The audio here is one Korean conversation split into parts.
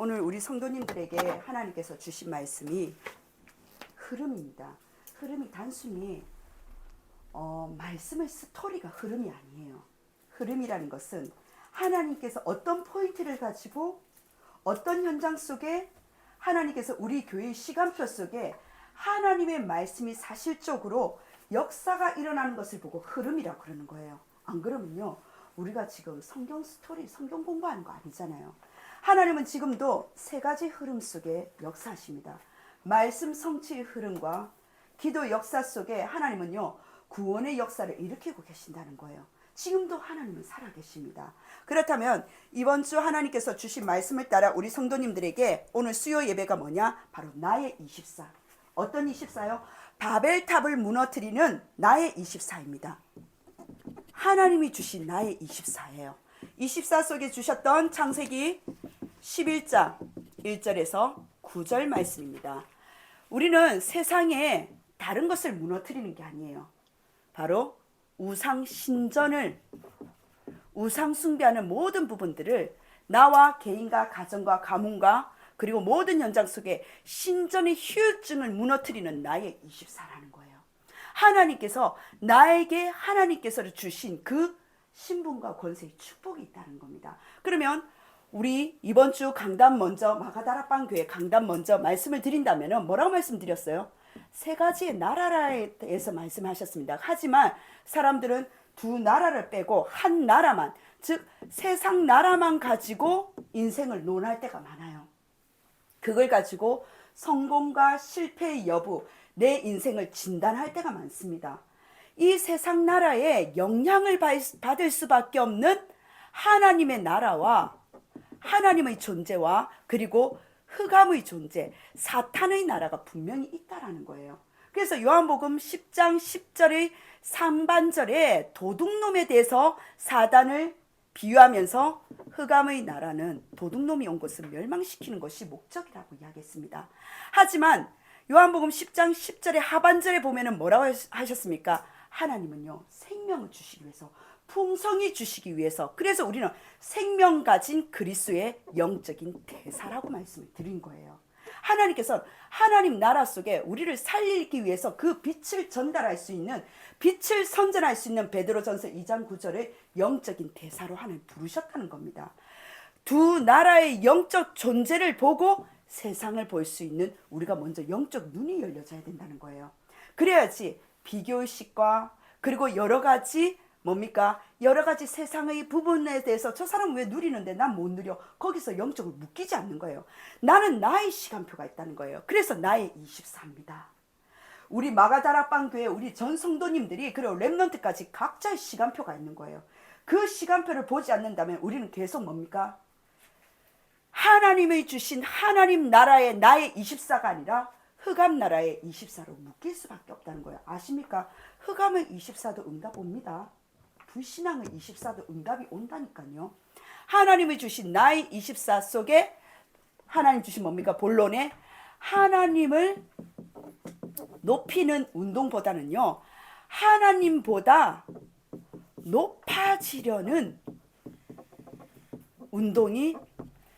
오늘 우리 성도님들에게 하나님께서 주신 말씀이 흐름입니다. 흐름이 단순히 말씀의 스토리가 흐름이 아니에요. 흐름이라는 것은 하나님께서 어떤 포인트를 가지고 어떤 현장 속에 하나님께서 우리 교회의 시간표 속에 하나님의 말씀이 사실적으로 역사가 일어나는 것을 보고 흐름이라고 그러는 거예요. 안 그러면요, 우리가 지금 성경 스토리, 성경 공부하는 거 아니잖아요. 하나님은 지금도 세 가지 흐름 속에 역사하십니다. 말씀 성취의 흐름과 기도 역사 속에 하나님은요, 구원의 역사를 일으키고 계신다는 거예요. 지금도 하나님은 살아계십니다. 그렇다면 이번 주 하나님께서 주신 말씀을 따라 우리 성도님들에게 오늘 수요 예배가 뭐냐? 바로 나의 24. 어떤 24요? 바벨탑을 무너뜨리는 나의 24입니다. 하나님이 주신 나의 24예요. 24 속에 주셨던 창세기 11장 1절에서 9절 말씀입니다. 우리는 세상에 다른 것을 무너뜨리는 게 아니에요. 바로 우상 신전을, 우상 숭배하는 모든 부분들을 나와 개인과 가정과 가문과 그리고 모든 현장 속에 신전의 휴증을 무너뜨리는 나의 24라는 거예요. 하나님께서 나에게 하나님께서 주신 그 신분과 권세의 축복이 있다는 겁니다. 그러면 우리 이번 주 강단 먼저 마가다락방 교회 강단 먼저 말씀을 드린다면 뭐라고 말씀드렸어요? 세 가지의 나라에 대해서 말씀하셨습니다. 하지만 사람들은 두 나라를 빼고 한 나라만, 즉 세상 나라만 가지고 인생을 논할 때가 많아요. 그걸 가지고 성공과 실패의 여부, 내 인생을 진단할 때가 많습니다. 이 세상 나라에 영향을 받을 수밖에 없는 하나님의 나라와 하나님의 존재와 그리고 흑암의 존재, 사탄의 나라가 분명히 있다라는 거예요. 그래서 요한복음 10장 10절의 상반절에 도둑놈에 대해서 사단을 비유하면서 흑암의 나라는 도둑놈이 온 것을 멸망시키는 것이 목적이라고 이야기했습니다. 하지만 요한복음 10장 10절의 하반절에 보면은 뭐라고 하셨습니까? 하나님은요, 생명을 주시기 위해서, 풍성히 주시기 위해서, 그래서 우리는 생명 가진 그리스도의 영적인 대사라고 말씀을 드린 거예요. 하나님께서 하나님 나라 속에 우리를 살리기 위해서 그 빛을 전달할 수 있는, 빛을 선전할 수 있는 베드로전서 2장 9절의 영적인 대사로 하나님 부르셨다는 겁니다. 두 나라의 영적 존재를 보고 세상을 볼 수 있는 우리가 먼저 영적 눈이 열려져야 된다는 거예요. 그래야지 비교의식과 그리고 여러 가지 뭡니까? 여러 가지 세상의 부분에 대해서 저 사람은 왜 누리는데 난 못 누려? 거기서 영적으로 묶이지 않는 거예요. 나는 나의 시간표가 있다는 거예요. 그래서 나의 24입니다. 우리 마가다락방 교회 우리 전 성도님들이 그리고 렘넌트까지 각자의 시간표가 있는 거예요. 그 시간표를 보지 않는다면 우리는 계속 뭡니까? 하나님의 주신 하나님 나라의 나의 24가 아니라 흑암 나라의 24로 묶일 수밖에 없다는 거예요. 아십니까? 흑암의 24도 응답 옵니다. 불신앙의 24도 응답이 온다니까요. 하나님이 주신 나의 24 속에 하나님 주신 뭡니까? 본론에 하나님을 높이는 운동보다는요, 하나님보다 높아지려는 운동이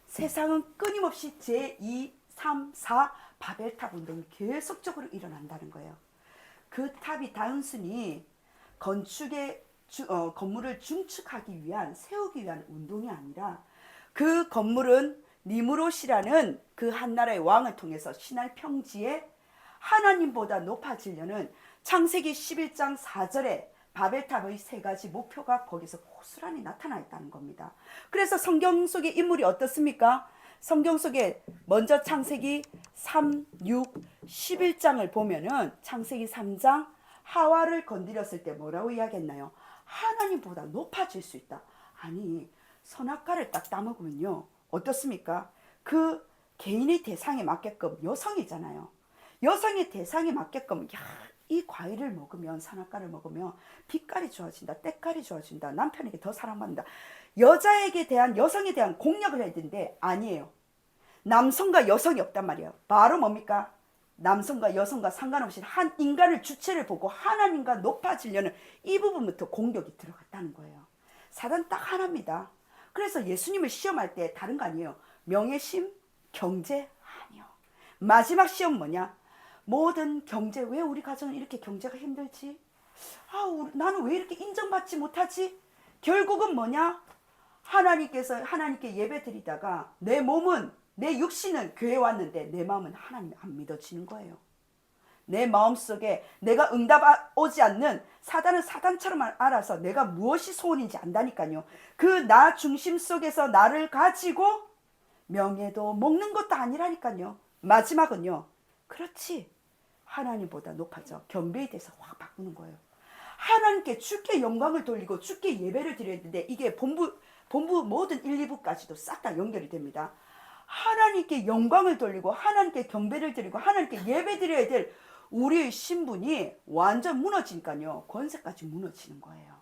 세상은 끊임없이 제2, 3, 4 바벨탑 운동이 계속적으로 일어난다는 거예요. 그 탑이 단순히 건축의 건물을 중축하기 위한, 세우기 위한 운동이 아니라 그 건물은 니무롯이라는 그 한 나라의 왕을 통해서 신할 평지에 하나님보다 높아지려는 창세기 11장 4절에 바벨탑의 세 가지 목표가 거기서 고스란히 나타나 있다는 겁니다. 그래서 성경 속의 인물이 어떻습니까? 성경 속에 먼저 창세기 3, 6, 11장을 보면은 창세기 3장 하와를 건드렸을 때 뭐라고 이야기했나요? 하나님보다 높아질 수 있다. 아니, 선악과를 딱 따먹으면요, 어떻습니까? 그 개인의 대상에 맞게끔, 여성이잖아요. 여성의 대상에 맞게끔, 이 과일을 먹으면, 선악과를 먹으면 빛깔이 좋아진다, 때깔이 좋아진다, 남편에게 더 사랑받는다. 여자에게 대한, 여성에 대한 공략을 해야 되는데 아니에요. 남성과 여성이 없단 말이에요. 바로 뭡니까? 남성과 여성과 상관없이 한 인간을 주체를 보고 하나님과 높아지려는 이 부분부터 공격이 들어갔다는 거예요. 사단 딱 하나입니다. 그래서 예수님을 시험할 때 다른 거 아니에요. 명예심, 경제? 아니요. 마지막 시험 뭐냐? 모든 경제, 왜 우리 가정은 이렇게 경제가 힘들지? 나는 왜 이렇게 인정받지 못하지? 결국은 뭐냐? 하나님께 예배 드리다가 내 몸은, 내 육신은 교회 왔는데 내 마음은 하나님 안 믿어지는 거예요. 내 마음속에 내가 응답 오지 않는, 사단은 사단처럼 알아서 내가 무엇이 소원인지 안다니까요. 그 나 중심 속에서 나를 가지고 명예도 먹는 것도 아니라니까요. 마지막은요, 그렇지, 하나님보다 높아져 경배에 대해서 확 바꾸는 거예요. 하나님께 주께 영광을 돌리고 주께 예배를 드려야 되는데, 이게 본부 모든 1, 2부까지도 싹 다 연결이 됩니다. 하나님께 영광을 돌리고 하나님께 경배를 드리고 하나님께 예배 드려야 될 우리의 신분이 완전 무너지니까요, 권세까지 무너지는 거예요.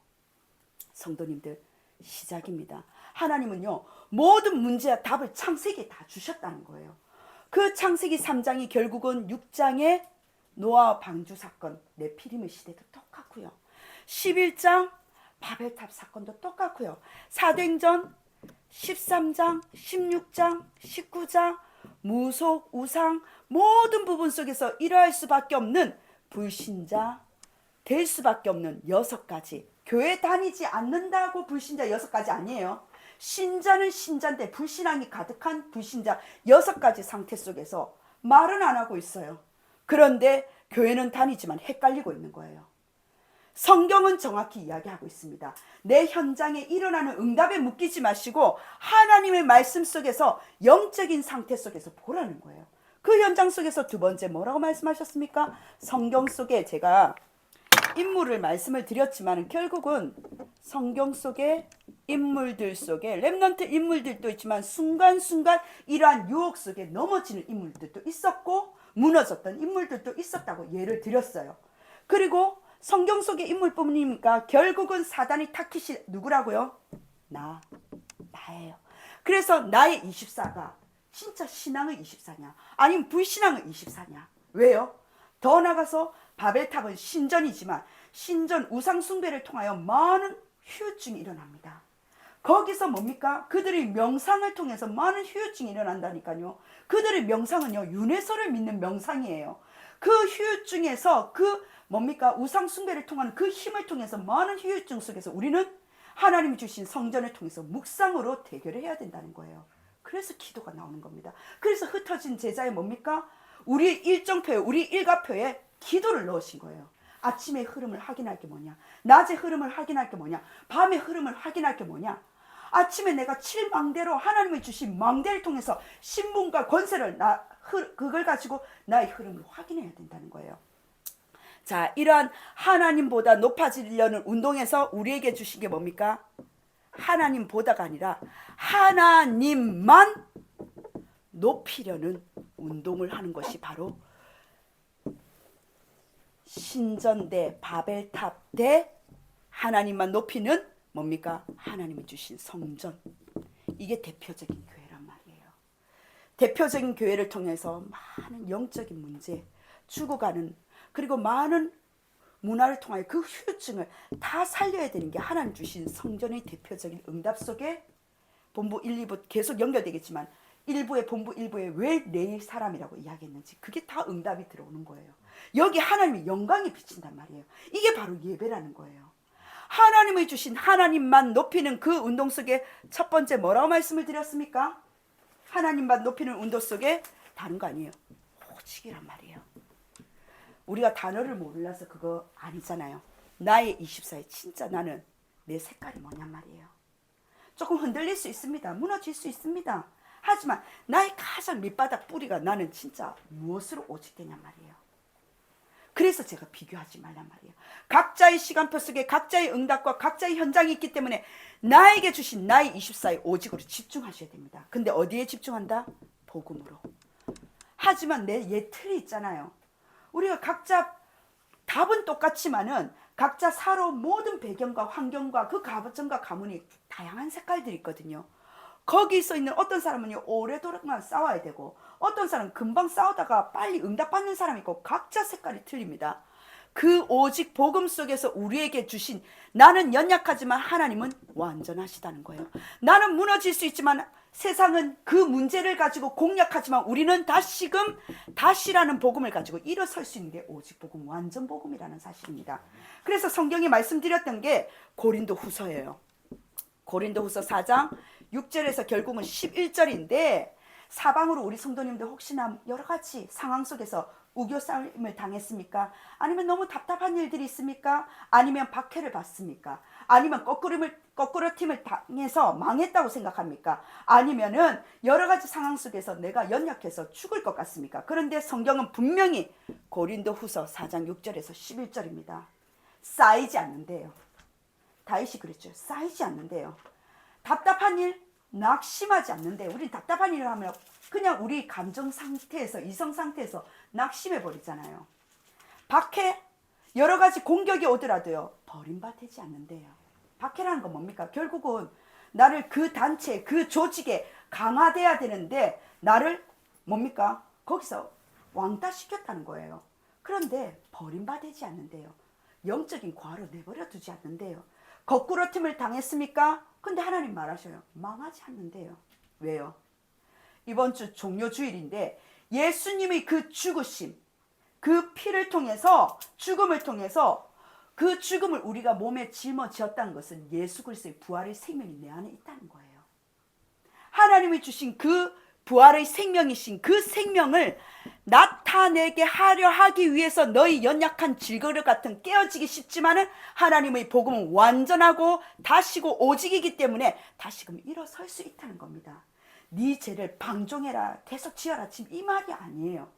성도님들, 시작입니다. 하나님은요, 모든 문제와 답을 창세기에 다 주셨다는 거예요. 그 창세기 3장이 결국은 6장의 노아 방주 사건, 네피림의 시대도 똑같고요. 11장 바벨탑 사건도 똑같고요. 사도행전 13장, 16장, 19장 무속, 우상 모든 부분 속에서 이러할 수밖에 없는 불신자 될 수밖에 없는 6가지, 교회 다니지 않는다고 불신자 6가지 아니에요. 신자는 신자인데 불신앙이 가득한 불신자 6가지 상태 속에서 말은 안 하고 있어요. 그런데 교회는 다니지만 헷갈리고 있는 거예요. 성경은 정확히 이야기하고 있습니다. 내 현장에 일어나는 응답에 묶이지 마시고 하나님의 말씀 속에서 영적인 상태 속에서 보라는 거예요. 그 현장 속에서 두 번째 뭐라고 말씀하셨습니까? 성경 속에 제가 인물을 말씀을 드렸지만 결국은 성경 속에 인물들 속에 렘넌트 인물들도 있지만 순간순간 이러한 유혹 속에 넘어지는 인물들도 있었고 무너졌던 인물들도 있었다고 예를 드렸어요. 그리고 성경 속의 인물뿐입니까? 결국은 사단이 타깃이 누구라고요? 나예요. 그래서 나의 24가 진짜 신앙의 24냐 아니면 불신앙의 24냐? 왜요? 더 나가서 바벨탑은 신전이지만 신전 우상 숭배를 통하여 많은 후유증이 일어납니다. 거기서 뭡니까? 그들의 명상을 통해서 많은 후유증이 일어난다니까요. 그들의 명상은요, 윤회서를 믿는 명상이에요. 그 후유증에서 뭡니까? 우상 숭배를 통하는 그 힘을 통해서 많은 후유증 속에서 우리는 하나님이 주신 성전을 통해서 묵상으로 대결을 해야 된다는 거예요. 그래서 기도가 나오는 겁니다. 그래서 흩어진 제자에 뭡니까? 우리 일정표에, 우리 일과표에 기도를 넣으신 거예요. 아침의 흐름을 확인할 게 뭐냐? 낮의 흐름을 확인할 게 뭐냐? 밤의 흐름을 확인할 게 뭐냐? 아침에 내가 7망대로 하나님이 주신 망대를 통해서 신분과 권세를 그걸 가지고 나의 흐름을 확인해야 된다는 거예요. 자, 이러한 하나님보다 높아지려는 운동에서 우리에게 주신 게 뭡니까? 하나님보다가 아니라 하나님만 높이려는 운동을 하는 것이 바로 신전 대 바벨탑 대 하나님만 높이는 뭡니까? 하나님이 주신 성전. 이게 대표적인 교회란 말이에요. 대표적인 교회를 통해서 많은 영적인 문제, 죽어가는, 그리고 많은 문화를 통하여 그 후유증을 다 살려야 되는 게 하나님 주신 성전의 대표적인 응답 속에 본부 1, 2부 계속 연결되겠지만 일부의 본부 1부에 왜 내일 사람이라고 이야기했는지 그게 다 응답이 들어오는 거예요. 여기 하나님의 영광이 비친단 말이에요. 이게 바로 예배라는 거예요. 하나님의 주신 하나님만 높이는 그 운동 속에 첫 번째 뭐라고 말씀을 드렸습니까? 하나님만 높이는 운동 속에 다른 거 아니에요. 오직이란 말이에요. 우리가 단어를 몰라서 그거 아니잖아요. 나의 24에 진짜 나는 내 색깔이 뭐냔 말이에요. 조금 흔들릴 수 있습니다. 무너질 수 있습니다. 하지만 나의 가장 밑바닥 뿌리가 나는 진짜 무엇으로 오직되냔 말이에요. 그래서 제가 비교하지 말란 말이에요. 각자의 시간표 속에 각자의 응답과 각자의 현장이 있기 때문에 나에게 주신 나의 24에 오직으로 집중하셔야 됩니다. 근데 어디에 집중한다? 복음으로. 하지만 내 틀이 있잖아요. 우리가 각자 답은 똑같지만은 각자 살아온 모든 배경과 환경과 그 가정과 가문이 다양한 색깔들이 있거든요. 거기서 있는 어떤 사람은 오래도록 싸워야 되고 어떤 사람은 금방 싸우다가 빨리 응답받는 사람이 있고 각자 색깔이 틀립니다. 그 오직 복음 속에서 우리에게 주신 나는 연약하지만 하나님은 완전하시다는 거예요. 나는 무너질 수 있지만 세상은 그 문제를 가지고 공략하지만 우리는 다시금 다시라는 복음을 가지고 일어설 수 있는 게 오직 복음, 완전 복음이라는 사실입니다. 그래서 성경이 말씀드렸던 게 고린도 후서예요. 고린도 후서 4장 6절에서 결국은 11절인데, 사방으로 우리 성도님들 혹시나 여러 가지 상황 속에서 우겨싸임을 당했습니까? 아니면 너무 답답한 일들이 있습니까? 아니면 박해를 받습니까? 아니면 거꾸로팀을 당해서 망했다고 생각합니까? 아니면은 여러 가지 상황 속에서 내가 연약해서 죽을 것 같습니까? 그런데 성경은 분명히 고린도 후서 4장 6절에서 11절입니다. 쌓이지 않는데요. 다윗이 그랬죠. 쌓이지 않는데요. 답답한 일, 낙심하지 않는데, 우리 답답한 일을 하면 그냥 우리 감정 상태에서, 이성 상태에서 낙심해 버리잖아요. 박해, 여러 가지 공격이 오더라도요, 버림받지 않는데요. 박해라는 건 뭡니까? 결국은 나를 그 단체, 그 조직에 강화돼야 되는데 나를 뭡니까? 거기서 왕따시켰다는 거예요. 그런데 버림받지 않는데요. 영적인 과로 내버려 두지 않는데요. 거꾸로 팀을 당했습니까? 근데 하나님 말하셔요. 망하지 않는데요. 왜요? 이번 주 종료주일인데 예수님의 그 죽으심, 그 피를 통해서, 죽음을 통해서 그 죽음을 우리가 몸에 짊어지었다는 것은 예수 그리스도의 부활의 생명이 내 안에 있다는 거예요. 하나님이 주신 그 부활의 생명이신 그 생명을 나타내게 하려 하기 위해서 너희 연약한 질그릇 같은 깨어지기 쉽지만은 하나님의 복음은 완전하고 다시고 오직이기 때문에 다시금 일어설 수 있다는 겁니다. 네 죄를 방종해라, 계속 지어라, 지금 이 말이 아니에요.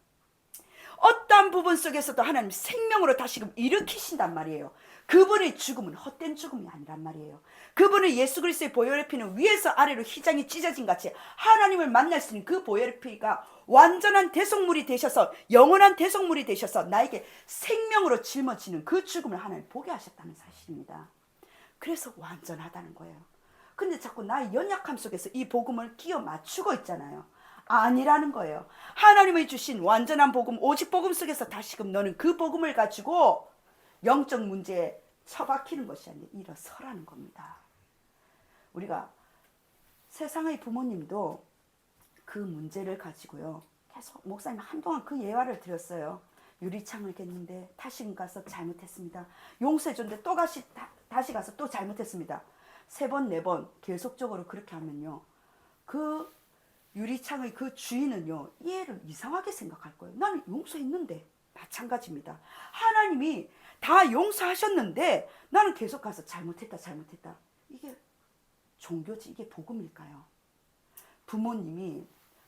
어떠한 부분 속에서도 하나님 생명으로 다시금 일으키신단 말이에요. 그분의 죽음은 헛된 죽음이 아니란 말이에요. 그분은 예수 그리스도의 보혈의 피는 위에서 아래로 휘장이 찢어진 같이 하나님을 만날 수 있는 그 보혈의 피가 완전한 대속물이 되셔서, 영원한 대속물이 되셔서 나에게 생명으로 짊어지는 그 죽음을 하나님 보게 하셨다는 사실입니다. 그래서 완전하다는 거예요. 근데 자꾸 나의 연약함 속에서 이 복음을 끼워 맞추고 있잖아요. 아니라는 거예요. 하나님의 주신 완전한 복음, 오직 복음 속에서 다시금 너는 그 복음을 가지고 영적 문제에 처박히는 것이 아니라 일어서라는 겁니다. 우리가 세상의 부모님도 그 문제를 가지고요, 계속 목사님 한동안 그 예화를 드렸어요. 유리창을 깼는데 다시 가서 잘못했습니다. 용서해 줬는데 또 다시 가서 또 잘못했습니다. 3번, 4번 계속적으로 그렇게 하면요, 그 유리창의 그 주인은요, 이해를 이상하게 생각할 거예요. 나는 용서했는데. 마찬가지입니다. 하나님이 다 용서하셨는데 나는 계속 가서 잘못했다. 이게 종교지, 이게 복음일까요? 부모님이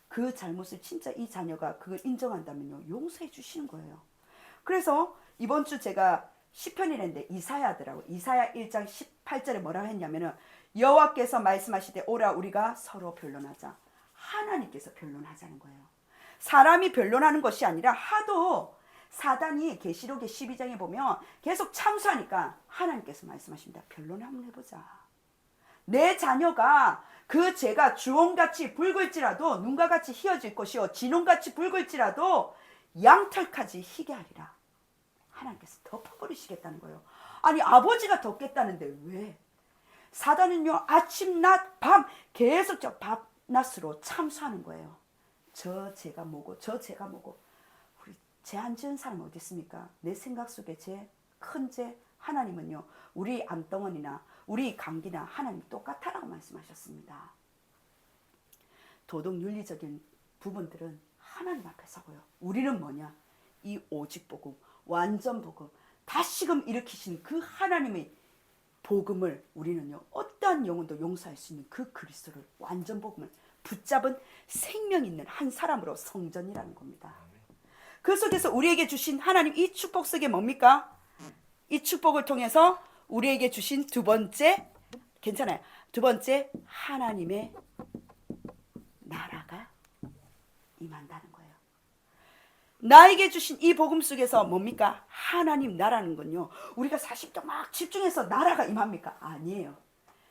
그 잘못을 진짜 이 자녀가 그걸 인정한다면요, 용서해 주시는 거예요. 그래서 이번 주 제가 시편이랬는데 이사야더라고. 이사야 1장 18절에 뭐라고 했냐면은, 여호와께서 말씀하시되 오라 우리가 서로 변론하자. 하나님께서 변론하자는 거예요. 사람이 변론하는 것이 아니라, 하도 사단이 계시록의 12장에 보면 계속 참수하니까 하나님께서 말씀하십니다. 변론 한번 해보자. 내 자녀가 그 죄가 주홍같이 붉을지라도 눈과 같이 희어질 것이요 진홍같이 붉을지라도 양털까지 희게 하리라. 하나님께서 덮어버리시겠다는 거예요. 아니, 아버지가 덮겠다는데 왜? 사단은요, 아침 낮 밤 계속 저 밤낮으로 참수하는 거예요. 저 죄가 뭐고 저 죄가 뭐고. 우리 죄 안 지은 사람 어디 있습니까? 내 생각 속에 죄, 큰 죄. 하나님은요, 우리 암덩어리나 우리 감기나 하나님 똑같아라고 말씀하셨습니다. 도덕 윤리적인 부분들은 하나님 앞에 서고요. 우리는 뭐냐? 이 오직 복음, 완전 복음, 다시금 일으키신 그 하나님의 복음을 우리는요, 어떠한 영혼도 용서할 수 있는 그 그리스도를, 완전 복음을 붙잡은 생명 있는 한 사람으로 성전이라는 겁니다. 그 속에서 우리에게 주신 하나님 이 축복 속에 뭡니까? 이 축복을 통해서 우리에게 주신 두 번째, 괜찮아요, 두 번째, 하나님의 나라가 임한다는 거예요. 나에게 주신 이 복음 속에서 뭡니까? 하나님 나라는 건요, 우리가 40도 막 집중해서 나라가 임합니까? 아니에요.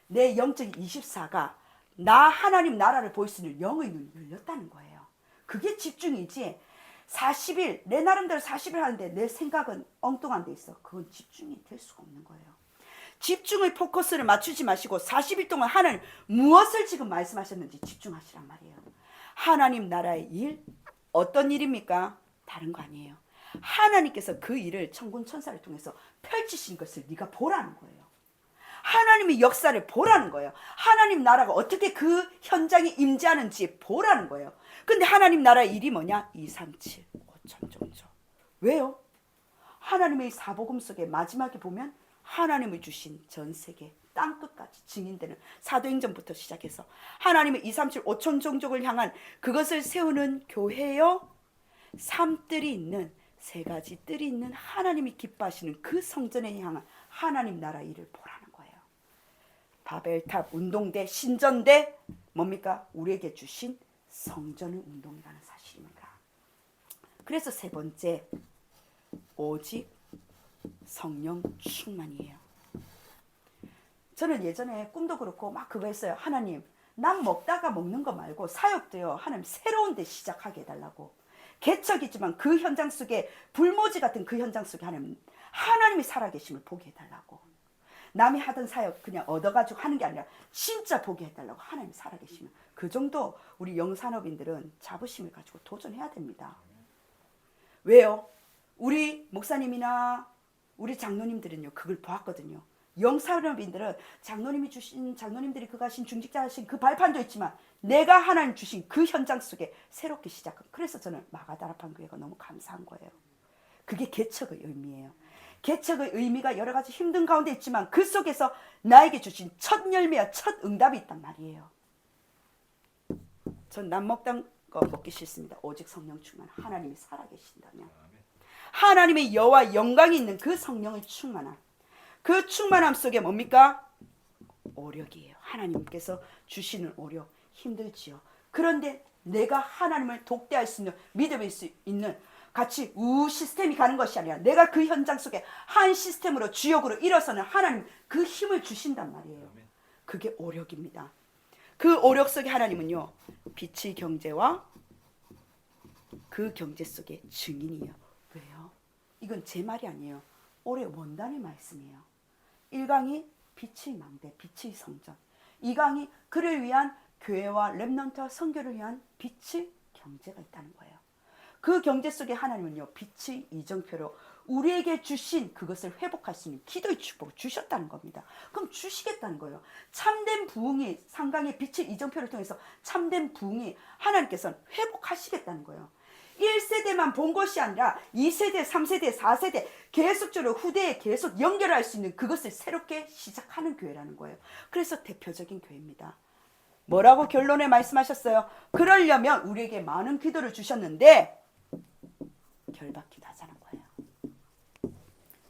내 영적인 24가 나 하나님 나라를 볼 수 있는 영의 눈이 열렸다는 거예요. 그게 집중이지, 40일 내 나름대로 40일 하는데 내 생각은 엉뚱한 데 있어. 그건 집중이 될 수가 없는 거예요. 집중의 포커스를 맞추지 마시고 40일 동안 하나님 무엇을 지금 말씀하셨는지 집중하시란 말이에요. 하나님 나라의 일, 어떤 일입니까? 다른 거 아니에요. 하나님께서 그 일을 천군 천사를 통해서 펼치신 것을 네가 보라는 거예요. 하나님의 역사를 보라는 거예요. 하나님 나라가 어떻게 그 현장에 임재하는지 보라는 거예요. 근데 하나님 나라의 일이 뭐냐? 2, 3, 7, 5천 종족. 왜요? 하나님의 사복음 속에 마지막에 보면 하나님의 주신 전 세계 땅끝까지 증인되는 사도행전부터 시작해서 하나님의 2, 3, 7, 5천 종족을 향한 그것을 세우는 교회요. 삶들이 있는 세 가지 뜰이 있는 하나님이 기뻐하시는 그 성전에 향한 하나님 나라 일을 보라는 거예요. 바벨탑 운동대 신전대 뭡니까? 우리에게 주신 성전의 운동이라는 사실입니다. 그래서 세 번째, 오직 성령 충만이에요. 저는 예전에 꿈도 그렇고 막 그거 했어요. 하나님, 난 먹다가 먹는 거 말고 사역도요. 하나님 새로운 데 시작하게 해달라고. 개척이지만 그 현장 속에 불모지 같은 그 현장 속에 하나님이 살아계심을 보게 해달라고. 남이 하던 사역 그냥 얻어가지고 하는 게 아니라 진짜 보게 해달라고. 하나님이 살아계시면 그 정도 우리 영산업인들은 자부심을 가지고 도전해야 됩니다. 왜요? 우리 목사님이나 우리 장로님들은요 그걸 보았거든요. 영산업인들은 장로님들이 그거 하신 중직자 하신 그 발판도 있지만 내가 하나님 주신 그 현장 속에 새롭게 시작한. 그래서 저는 마가다락방 교회가 너무 감사한 거예요. 그게 개척의 의미예요. 개척의 의미가 여러 가지 힘든 가운데 있지만 그 속에서 나에게 주신 첫 열매와 첫 응답이 있단 말이에요. 전 남 먹던 거 먹기 싫습니다. 오직 성령 충만. 하나님이 살아계신다면 하나님의 여호와 영광이 있는 그 성령의 충만함. 그 충만함 속에 뭡니까? 오력이에요. 하나님께서 주시는 오력. 힘들지요. 그런데 내가 하나님을 독대할 수 있는, 믿을 수 있는 같이 시스템이 가는 것이 아니라 내가 그 현장 속에 한 시스템으로 주역으로 일어서는 하나님 그 힘을 주신단 말이에요. 그게 오력입니다. 그 오력 속에 하나님은요 빛의 경제와 그 경제 속에 증인이에요. 왜요? 이건 제 말이 아니에요. 올해 원단의 말씀이에요. 1강이 빛의 망대, 빛의 성전. 2강이 그를 위한 교회와 렘넌트와 선교를 위한 빛의 경제가 있다는 거예요. 그 경제 속에 하나님은요 빛의 이정표로 우리에게 주신 그것을 회복할 수 있는 기도의 축복을 주셨다는 겁니다. 그럼 주시겠다는 거예요. 참된 부흥이 상강의 빛의 이정표를 통해서 참된 부흥이 하나님께서는 회복하시겠다는 거예요. 1세대만 본 것이 아니라 2세대, 3세대, 4세대 계속적으로 후대에 계속 연결할 수 있는 그것을 새롭게 시작하는 교회라는 거예요. 그래서 대표적인 교회입니다. 뭐라고 결론에 말씀하셨어요? 그러려면 우리에게 많은 기도를 주셨는데 결박기도 하자는 거예요.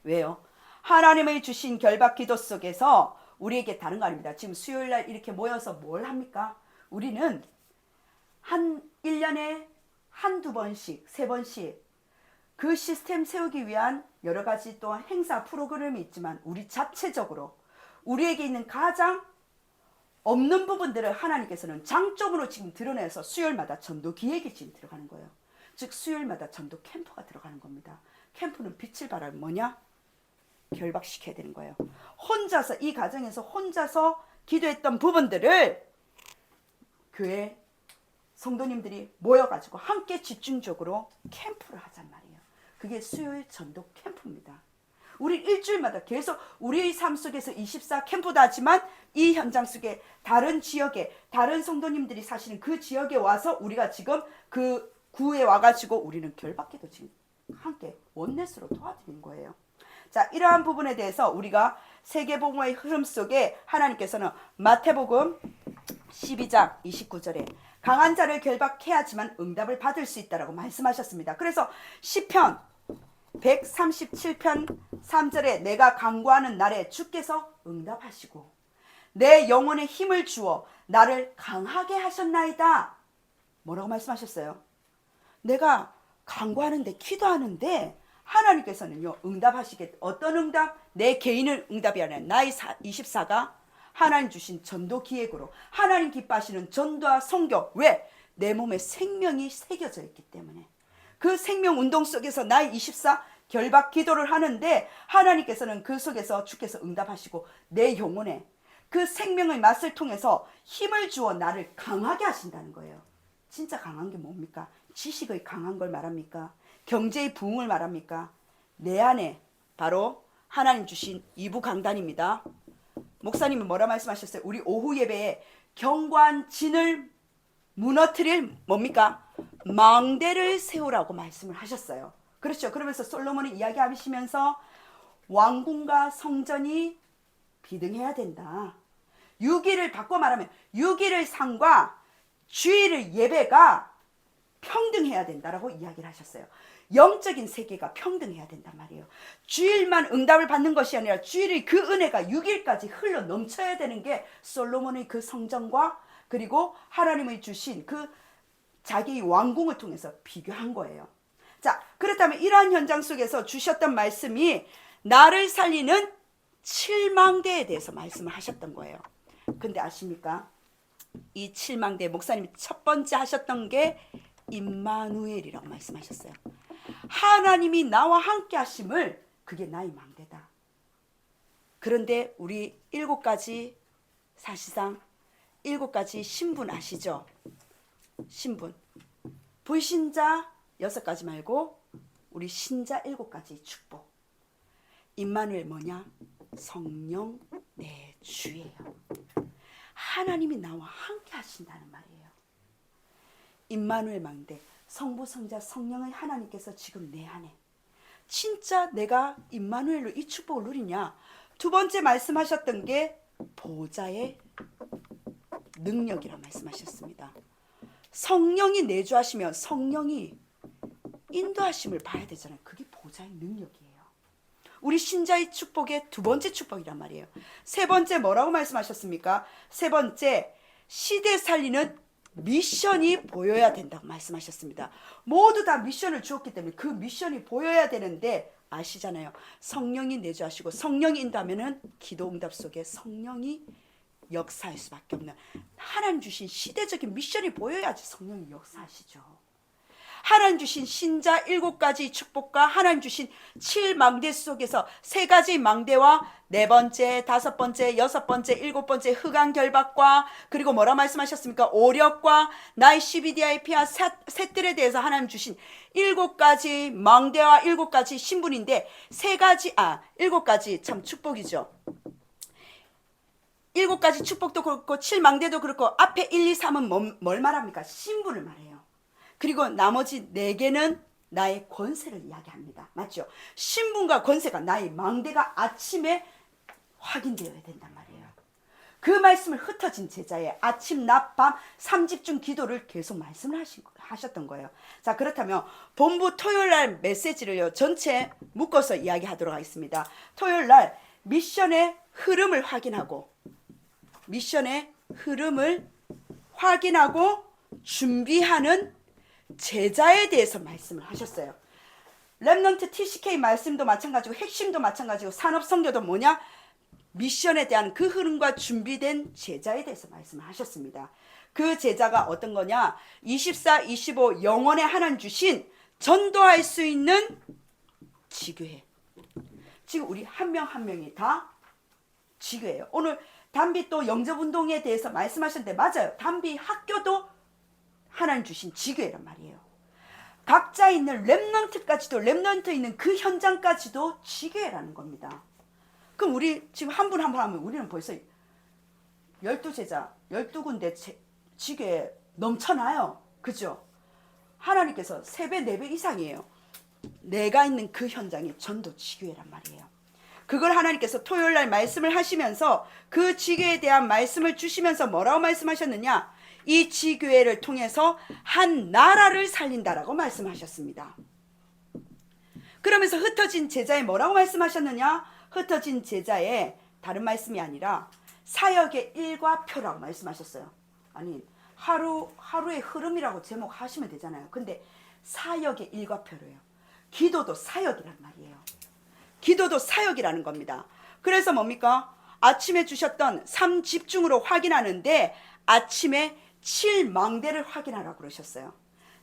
왜요? 하나님의 주신 결박기도 속에서 우리에게 다른 거 아닙니다. 지금 수요일날 이렇게 모여서 뭘 합니까? 우리는 한 1년에 한두 번씩, 세 번씩 그 시스템 세우기 위한 여러 가지 또한 행사 프로그램이 있지만 우리 자체적으로 우리에게 있는 가장 없는 부분들을 하나님께서는 장점으로 지금 드러내서 수요일마다 전도 기획이 지금 들어가는 거예요. 즉 수요일마다 전도 캠프가 들어가는 겁니다. 캠프는 빛을 발하는 뭐냐? 결박시켜야 되는 거예요. 혼자서 이 과정에서 혼자서 기도했던 부분들을 교회 성도님들이 모여가지고 함께 집중적으로 캠프를 하잔 말이에요. 그게 수요일 전도 캠프입니다. 우리 일주일마다 계속 우리의 삶 속에서 24 캠프도 하지만 이 현장 속에 다른 지역에 다른 성도님들이 사시는 그 지역에 와서 우리가 지금 그 구에 와가지고 우리는 결박기도 지금 함께 원넷으로 도와드리는 거예요. 자, 이러한 부분에 대해서 우리가 세계복음의 흐름 속에 하나님께서는 마태복음 12장 29절에 강한 자를 결박해야지만 응답을 받을 수 있다라고 말씀하셨습니다. 그래서 시편 137편 3절에 내가 간구하는 날에 주께서 응답하시고 내 영혼에 힘을 주어 나를 강하게 하셨나이다. 뭐라고 말씀하셨어요? 내가 간구하는데 기도하는데 하나님께서는요 응답하시겠다. 어떤 응답? 내 개인의 응답이 아니라 나의 24가 하나님 주신 전도 기획으로 하나님 기뻐하시는 전도와 선교. 왜? 내 몸에 생명이 새겨져 있기 때문에 그 생명 운동 속에서 나의 24 결박 기도를 하는데 하나님께서는 그 속에서 주께서 응답하시고 내 영혼에 그 생명의 맛을 통해서 힘을 주어 나를 강하게 하신다는 거예요. 진짜 강한 게 뭡니까? 지식의 강한 걸 말합니까? 경제의 부흥을 말합니까? 내 안에 바로 하나님 주신 이부 강단입니다. 목사님은 뭐라 말씀하셨어요? 우리 오후 예배에 경관진을 무너뜨릴 뭡니까? 망대를 세우라고 말씀을 하셨어요. 그렇죠. 그러면서 솔로몬이 이야기하시면서 왕궁과 성전이 비등해야 된다. 6일을 바꿔 말하면 6일의 상과 주일의 예배가 평등해야 된다라고 이야기를 하셨어요. 영적인 세계가 평등해야 된단 말이에요. 주일만 응답을 받는 것이 아니라 주일의 그 은혜가 6일까지 흘러 넘쳐야 되는 게 솔로몬의 그 성전과 그리고 하나님의 주신 그 자기의 왕궁을 통해서 비교한 거예요. 자, 그렇다면 이러한 현장 속에서 주셨던 말씀이 나를 살리는 7망대에 대해서 말씀을 하셨던 거예요. 근데 아십니까? 이 7망대 목사님이 첫 번째 하셨던 게 임마누엘이라고 말씀하셨어요. 하나님이 나와 함께 하심을, 그게 나의 망대다. 그런데 우리 7가지, 사실상 7가지 신분 아시죠? 신분. 불신자 6가지 말고 우리 신자 7가지 축복. 임마누엘 뭐냐? 성령 내 주예요. 하나님이 나와 함께 하신다는 말이에요. 임마누엘 망대, 성부, 성자, 성령의 하나님께서 지금 내 안에. 진짜 내가 임마누엘로 이 축복을 누리냐? 두 번째 말씀하셨던 게 보좌의 능력이라고 말씀하셨습니다. 성령이 내주하시면 성령이 인도하심을 봐야 되잖아요. 그게 보좌의 능력이에요. 우리 신자의 축복의 두 번째 축복이란 말이에요. 세 번째 뭐라고 말씀하셨습니까? 세 번째, 시대 살리는 미션이 보여야 된다고 말씀하셨습니다. 모두 다 미션을 주었기 때문에 그 미션이 보여야 되는데 아시잖아요. 성령이 내주하시고 성령이 인도하면은 기도 응답 속에 성령이 역사할 수밖에 없는, 하나님 주신 시대적인 미션이 보여야지 성령이 역사하시죠. 하나님 주신 신자 7가지 축복과 하나님 주신 7망대 속에서 3가지 망대와 4번째, 5번째, 6번째, 7번째 흑암결박과 그리고 뭐라 말씀하셨습니까? 오력과 나의 CBDIP와 셋들에 대해서 하나님 주신 7가지 망대와 7가지 신분인데 7가지 참 축복이죠. 7가지 축복도 그렇고 7망대도 그렇고 앞에 1, 2, 3은 뭘 말합니까? 신분을 말해요. 그리고 나머지 4개는 나의 권세를 이야기합니다. 맞죠? 신분과 권세가, 나의 망대가 아침에 확인되어야 된단 말이에요. 그 말씀을 흩어진 제자의 아침, 낮, 밤 3집중 기도를 계속 말씀을 하셨던 거예요. 자, 그렇다면 본부 토요일날 메시지를요 전체 묶어서 이야기하도록 하겠습니다. 토요일날 미션의 흐름을 확인하고 준비하는 제자에 대해서 말씀을 하셨어요. 렘넌트 TCK 말씀도 마찬가지고 핵심도 마찬가지고 산업선교도 뭐냐? 미션에 대한 그 흐름과 준비된 제자에 대해서 말씀을 하셨습니다. 그 제자가 어떤 거냐? 24, 25 영원에 하나님 주신 전도할 수 있는 지교회. 지금 우리 한 명 한 명이 다 지교회예요. 오늘 담비 또 영접운동에 대해서 말씀하셨는데 맞아요. 담비 학교도 하나님 주신 지교회란 말이에요. 각자 있는 렘넌트까지도, 렘넌트 있는 그 현장까지도 지교회라는 겁니다. 그럼 우리 지금 한 분 한 분 하면 우리는 벌써 12제자 12군데 지교회 넘쳐나요. 그죠? 하나님께서 3배 4배 이상이에요. 내가 있는 그 현장이 전도 지교회란 말이에요. 그걸 하나님께서 토요일날 말씀을 하시면서 그 지교회에 대한 말씀을 주시면서 뭐라고 말씀하셨느냐? 이 지교회를 통해서 한 나라를 살린다라고 말씀하셨습니다. 그러면서 흩어진 제자에 뭐라고 말씀하셨느냐? 흩어진 제자에 다른 말씀이 아니라 사역의 일과표라고 말씀하셨어요. 아니, 하루의 흐름이라고 제목하시면 되잖아요. 근데 사역의 일과표로요. 기도도 사역이란 말이에요. 기도도 사역이라는 겁니다. 그래서 뭡니까? 아침에 주셨던 3집중으로 확인하는데 아침에 7망대를 확인하라고 그러셨어요.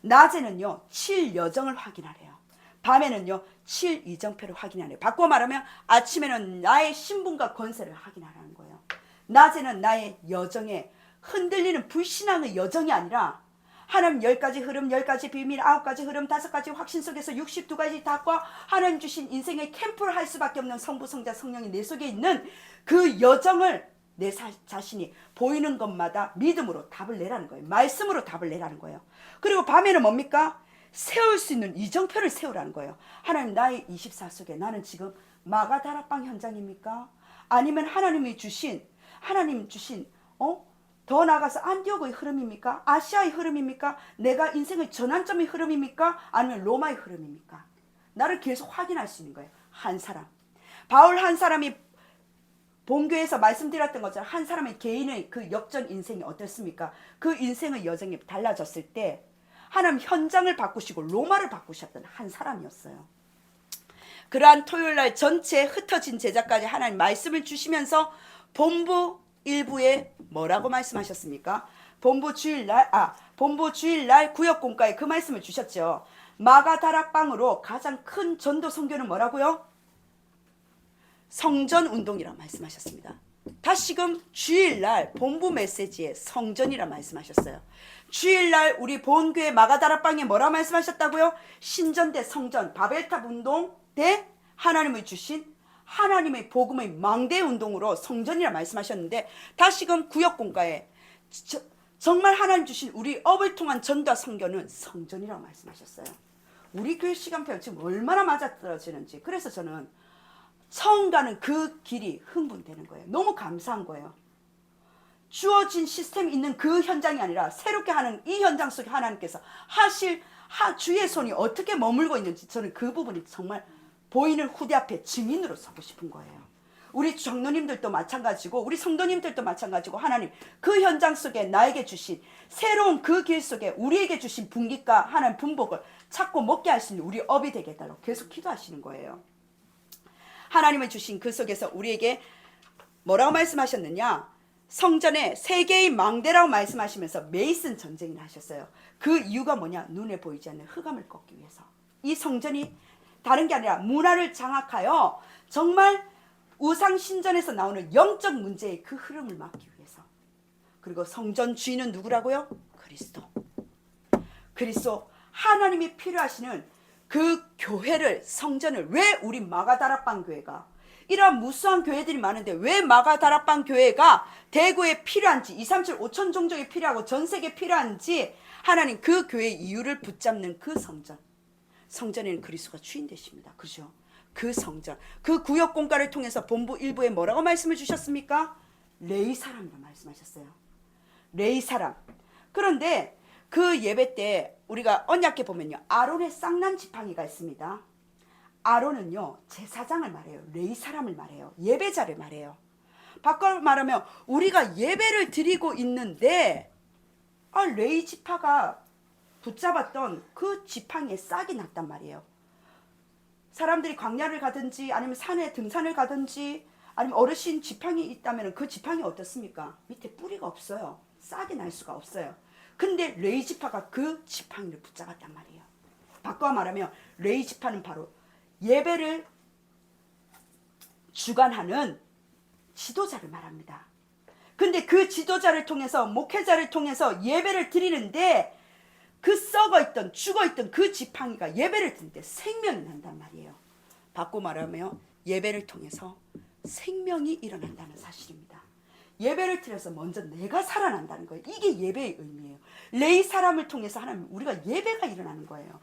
낮에는요 7여정을 확인하래요. 밤에는요 7 이정표를 확인하네요. 바꿔 말하면 아침에는 나의 신분과 권세를 확인하라는 거예요. 낮에는 나의 여정에 흔들리는 불신앙의 여정이 아니라 하나님 10가지 흐름, 10가지 비밀, 9가지 흐름, 5가지 확신 속에서 62가지 닭과 하나님 주신 인생의 캠프를 할 수밖에 없는 성부, 성자, 성령이 내 속에 있는 그 여정을 내 자신이 보이는 것마다 믿음으로 답을 내라는 거예요. 말씀으로 답을 내라는 거예요. 그리고 밤에는 뭡니까? 세울 수 있는 이정표를 세우라는 거예요. 하나님 나의 24 속에 나는 지금 마가다락방 현장입니까? 아니면 하나님 주신 더 나아가서 안디옥의 흐름입니까? 아시아의 흐름입니까? 내가 인생의 전환점의 흐름입니까? 아니면 로마의 흐름입니까? 나를 계속 확인할 수 있는 거예요. 한 사람. 바울 한 사람이 본교에서 말씀드렸던 것처럼 한 사람의 개인의 그 역전 인생이 어떻습니까? 그 인생의 여정이 달라졌을 때 하나님 현장을 바꾸시고 로마를 바꾸셨던 한 사람이었어요. 그러한 토요일날 전체 흩어진 제자까지 하나님 말씀을 주시면서 본부 일부에 뭐라고 말씀하셨습니까? 본부 주일날 구역공과에 그 말씀을 주셨죠. 마가다락방으로 가장 큰 전도 선교는 뭐라고요? 성전운동이라고 말씀하셨습니다. 다시금 주일날 본부 메시지에 성전이라 말씀하셨어요. 주일날 우리 본교회 마가다락방에 뭐라 말씀하셨다고요? 신전 대 성전, 바벨탑 운동 대 하나님의 주신 하나님의 복음의 망대 운동으로 성전이라 말씀하셨는데 다시금 구역공과에 정말 하나님 주신 우리 업을 통한 전도와 선교는 성전이라고 말씀하셨어요. 우리 교회 시간표 지금 얼마나 맞아떨어지는지. 그래서 저는 처음 가는 그 길이 흥분되는 거예요. 너무 감사한 거예요. 주어진 시스템이 있는 그 현장이 아니라 새롭게 하는 이 현장 속에 하나님께서 주의 손이 어떻게 머물고 있는지 저는 그 부분이 정말 보이는 후대 앞에 증인으로 서고 싶은 거예요. 우리 장로님들도 마찬가지고 우리 성도님들도 마찬가지고 하나님 그 현장 속에 나에게 주신 새로운 그 길 속에 우리에게 주신 분깃과 하나님 분복을 찾고 먹게 할 수 있는 우리 업이 되게 해달라고 계속 기도하시는 거예요. 하나님을 주신 그 속에서 우리에게 뭐라고 말씀하셨느냐? 성전에 세 개의 망대라고 말씀하시면서 메이슨 전쟁을 하셨어요. 그 이유가 뭐냐? 눈에 보이지 않는 흑암을 꺾기 위해서. 이 성전이 다른 게 아니라 문화를 장악하여 정말 우상신전에서 나오는 영적 문제의 그 흐름을 막기 위해서. 그리고 성전 주인은 누구라고요? 그리스도. 하나님이 필요하시는 그 교회를, 성전을 왜 우리 마가다락방 교회가 이러한 무수한 교회들이 많은데 왜 마가다락방 교회가 대구에 필요한지 237 5천 종족에 필요하고 전 세계에 필요한지 하나님 그 교회의 이유를 붙잡는 그 성전에는 그리스도가 주인 되십니다. 그죠? 그 성전, 그 구역 공과를 통해서 본부 일부에 뭐라고 말씀을 주셨습니까? 레위 사람이라 말씀하셨어요. 레위 사람. 그런데 그 예배 때 우리가 언약궤 보면요, 아론의 쌍난 지팡이가 있습니다. 아론은요 제사장을 말해요. 레위 사람을 말해요. 예배자를 말해요. 바꿔 말하면 우리가 예배를 드리고 있는데 레위 지파가 붙잡았던 그 지팡이에 싹이 났단 말이에요. 사람들이 광야를 가든지 아니면 산에 등산을 가든지 아니면 어르신 지팡이 있다면 그 지팡이 어떻습니까? 밑에 뿌리가 없어요. 싹이 날 수가 없어요. 근데 레위 지파가 그 지팡이를 붙잡았단 말이에요. 바꿔 말하면 레위 지파는 바로 예배를 주관하는 지도자를 말합니다. 근데 그 지도자를 통해서 목회자를 통해서 예배를 드리는데 그 썩어있던 죽어있던 그 지팡이가 예배를 드리는데 생명이 난단 말이에요. 바꿔 말하면 예배를 통해서 생명이 일어난다는 사실입니다. 예배를 드려서 먼저 내가 살아난다는 거예요. 이게 예배의 의미예요. 레위 사람을 통해서 하나님 우리가 예배가 일어나는 거예요.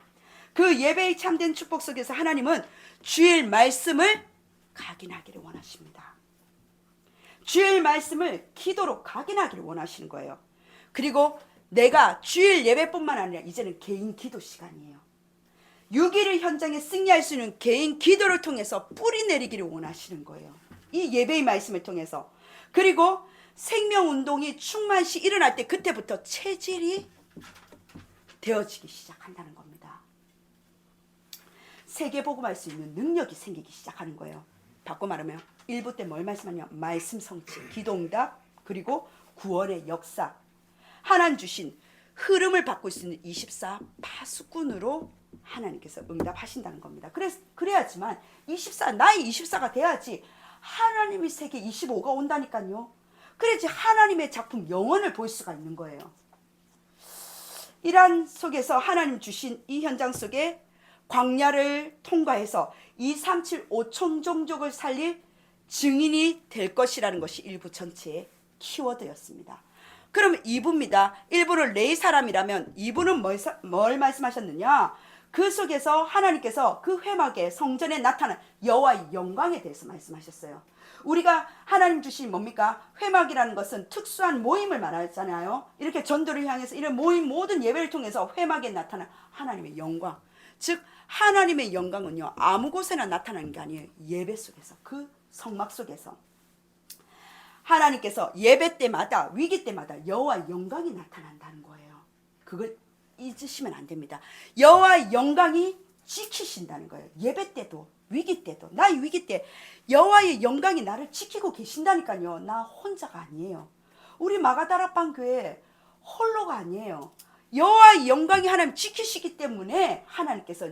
그 예배의 참된 축복 속에서 하나님은 주일 말씀을 각인하기를 원하십니다. 주일 말씀을 기도로 각인하기를 원하시는 거예요. 그리고 내가 주일 예배뿐만 아니라 이제는 개인 기도 시간이에요. 6.1 현장에 승리할 수 있는 개인 기도를 통해서 뿌리 내리기를 원하시는 거예요. 이 예배의 말씀을 통해서. 그리고 생명운동이 충만시 일어날 때 그때부터 체질이 되어지기 시작한다는 겁니다. 세계복음할 수 있는 능력이 생기기 시작하는 거예요. 바꿔 말하면 1부 때 뭘 말씀하냐? 말씀 성취, 기도응답, 그리고 구원의 역사. 하나님 주신 흐름을 바꿀 수 있는 24 파수꾼으로 하나님께서 응답하신다는 겁니다. 그래야지만 나이 24가 돼야지 하나님의 세계 25가 온다니까요. 그래야지 하나님의 작품 영원을 볼 수가 있는 거예요. 이러한 속에서 하나님 주신 이 현장 속에 광야를 통과해서 237 5촌종족을 살릴 증인이 될 것이라는 것이 1부 전체의 키워드였습니다. 그러면 2부입니다. 1부는 레위 사람이라면 2부는 뭘 말씀하셨느냐? 그 속에서 하나님께서 그 회막에 성전에 나타난 여호와의 영광에 대해서 말씀하셨어요. 우리가 하나님 주신 뭡니까? 회막이라는 것은 특수한 모임을 말하잖아요. 이렇게 전도를 향해서 이런 모임 모든 예배를 통해서 회막에 나타난 하나님의 영광. 즉 하나님의 영광은요 아무 곳에나 나타나는 게 아니에요. 예배 속에서, 그 성막 속에서 하나님께서 예배 때마다, 위기 때마다 여호와의 영광이 나타난다는 거예요. 그걸 잊으시면 안 됩니다. 여호와의 영광이 지키신다는 거예요. 예배 때도 위기 때도, 나의 위기 때 여호와의 영광이 나를 지키고 계신다니까요. 나 혼자가 아니에요. 우리 마가다락방 교회 홀로가 아니에요. 여호와의 영광이 하나님 지키시기 때문에 하나님께서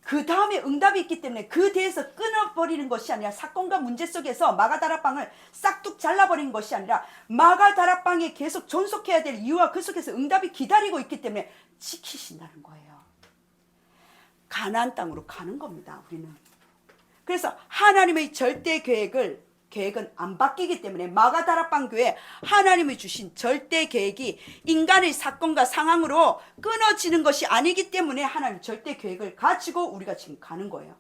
그 다음에 응답이 있기 때문에 그 대에서 끊어버리는 것이 아니라 사건과 문제 속에서 마가다락방을 싹둑 잘라버리는 것이 아니라 마가다락방에 계속 존속해야 될 이유와 그 속에서 응답이 기다리고 있기 때문에 지키신다는 거예요. 가나안 땅으로 가는 겁니다. 우리는. 그래서 하나님의 절대 계획은 안 바뀌기 때문에 마가다락방 교회 하나님이 주신 절대 계획이 인간의 사건과 상황으로 끊어지는 것이 아니기 때문에 하나님 절대 계획을 가지고 우리가 지금 가는 거예요.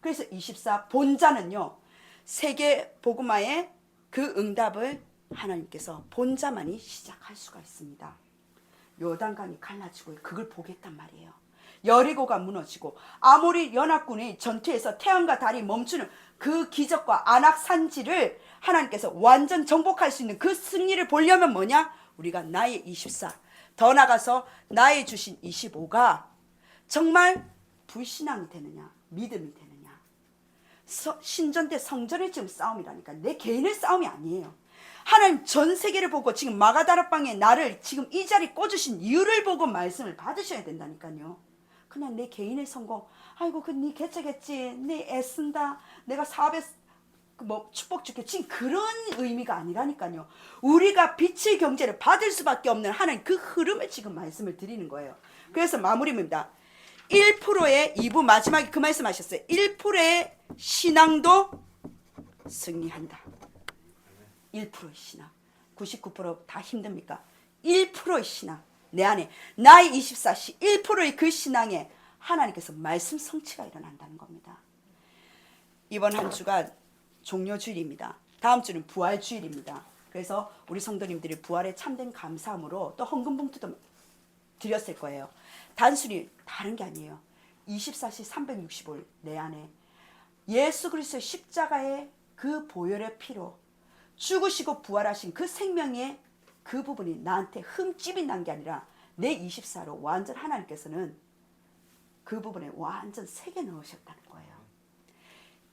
그래서 24 본자는요, 세계 복음화의 그 응답을 하나님께서 본자만이 시작할 수가 있습니다. 요단강이 갈라지고 그걸 보겠단 말이에요. 여리고가 무너지고 아모리 연합군의 전투에서 태양과 달이 멈추는 그 기적과 안악 산지를 하나님께서 완전 정복할 수 있는 그 승리를 보려면 뭐냐? 우리가 나의 24, 더 나가서 나의 주신 25가 정말 불신앙이 되느냐, 믿음이 되느냐. 신전 때 성전의 지금 싸움이라니까. 내 개인의 싸움이 아니에요. 하나님 전 세계를 보고 지금 마가다락방에 나를 지금 이 자리에 꽂으신 이유를 보고 말씀을 받으셔야 된다니까요. 그냥 내 개인의 성공, 아이고 그 네 개척했지, 네 애쓴다, 내가 사업에 축복 줄게, 지금 그런 의미가 아니라니까요. 우리가 빛의 경제를 받을 수밖에 없는 하나님 그 흐름을 지금 말씀을 드리는 거예요. 그래서 마무리입니다. 1%의 2부 마지막에 그 말씀하셨어요. 1%의 신앙도 승리한다. 1%의 신앙. 99% 다 힘듭니까? 1%의 신앙. 내 안에 나의 24시 1%의 그 신앙에 하나님께서 말씀 성취가 일어난다는 겁니다. 이번 한 주가 종료주일입니다. 다음 주는 부활주일입니다. 그래서 우리 성도님들이 부활에 참된 감사함으로 또 헌금봉투도 드렸을 거예요. 단순히 다른 게 아니에요. 24시 365일 내 안에 예수 그리스도의 십자가의 그 보혈의 피로 죽으시고 부활하신 그 생명의 그 부분이 나한테 흠집이 난 게 아니라 내 24로 완전 하나님께서는 그 부분에 완전 새겨 넣으셨다는 거예요.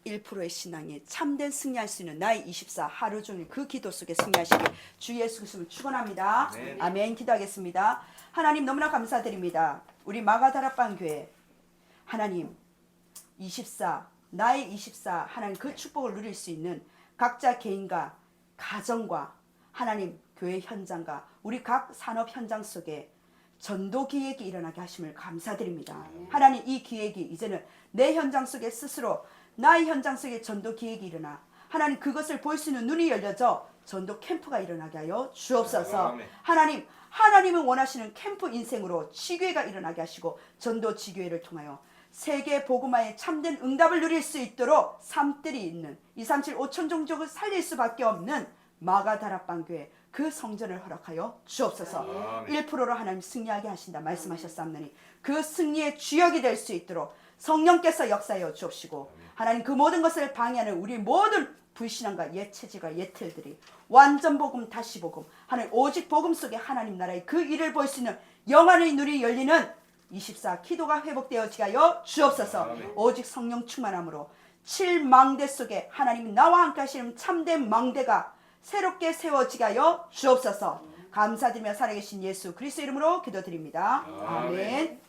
1%의 신앙에 참된 승리할 수 있는 나의 24 하루 종일 그 기도 속에 승리하시길 주 예수 그리스도를 축원합니다. 아멘. 기도하겠습니다. 하나님 너무나 감사드립니다. 우리 마가다락방 교회 하나님 24 나의 24 하나님 그 축복을 누릴 수 있는 각자 개인과 가정과 하나님 교회 현장과 우리 각 산업 현장 속에 전도 기획이 일어나게 하심을 감사드립니다. 하나님 이 기획이 이제는 내 현장 속에 스스로 나의 현장 속에 전도 기획이 일어나 하나님 그것을 볼 수 있는 눈이 열려져 전도 캠프가 일어나게 하여 주옵소서. 하나님은 원하시는 캠프 인생으로 지교회가 일어나게 하시고 전도 지교회를 통하여 세계 복음화에 참된 응답을 누릴 수 있도록 삶들이 있는 237 5천 종족을 살릴 수밖에 없는 마가다락방 교회 그 성전을 허락하여 주옵소서. 1%로 하나님 승리하게 하신다 말씀하셨사옵나니 그 승리의 주역이 될 수 있도록 성령께서 역사하여 주옵시고 하나님 그 모든 것을 방해하는 우리 모든 불신앙과 옛 체질과 옛 틀들이 완전 복음 다시 복음 하나님 오직 복음 속에 하나님 나라의 그 일을 볼 수 있는 영안의 눈이 열리는 24 기도가 회복되어지게 하여 주옵소서. 오직 성령 충만함으로 7망대 속에 하나님이 나와 함께 하시는 참된 망대가 새롭게 세워지게 하여 주옵소서. 감사드리며 살아계신 예수 그리스도 이름으로 기도드립니다. 아멘.